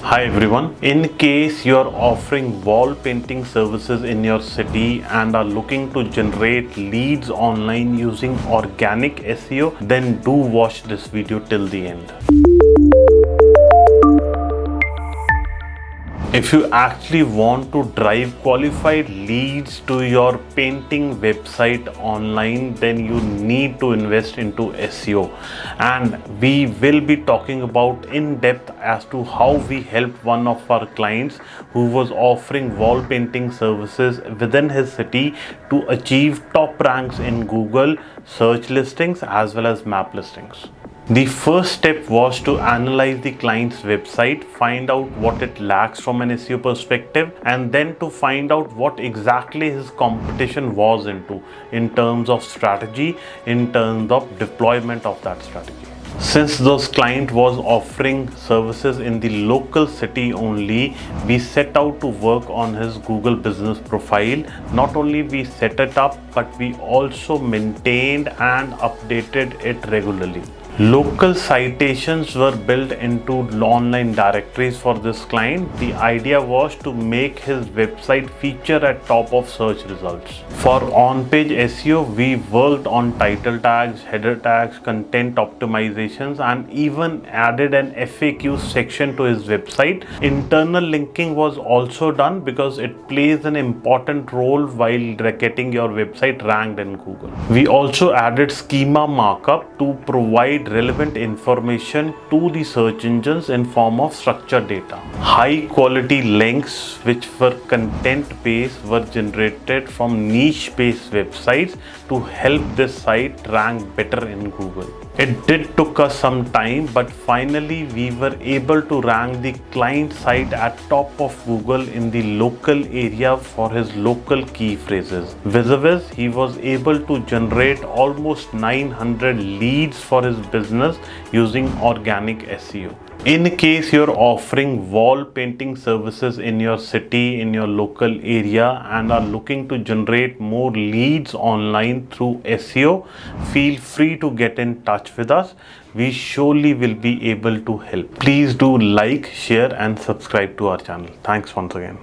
Hi everyone. In case you're offering wall painting services in your city and are looking to generate leads online using organic SEO, then do watch this video till the end. If you actually want to drive qualified leads to your painting website online, then you need to invest into SEO. And we will be talking about in depth as to how we helped one of our clients who was offering wall painting services within his city to achieve top ranks in Google search listings as well as map listings. The first step was to analyze the client's website, find out what it lacks from an SEO perspective, and then to find out what exactly his competition was into in terms of strategy, in terms of deployment of that strategy. Since those client was offering services in the local city only, we set out to work on his Google business profile. Not only we set it up, but we also maintained and updated it regularly. Local citations were built into online directories for this client. The idea was to make his website feature at top of search results. For on-page SEO, we worked on title tags, header tags, content optimizations, and even added an FAQ section to his website. Internal linking was also done because it plays an important role while getting your website ranked in Google. We also added schema markup to provide relevant information to the search engines in form of structured data. High quality links which were content based were generated from niche based websites to help this site rank better in Google. It did took us some time, but finally we were able to rank the client site at top of Google in the local area for his local key phrases. Vis-a-vis, he was able to generate almost 900 leads for his business using organic SEO. In case you're offering wall painting services in your city, in your local area, and are looking to generate more leads online through SEO, feel free to get in touch with us. We surely will be able to help. Please do like, share, and subscribe to our channel. Thanks once again.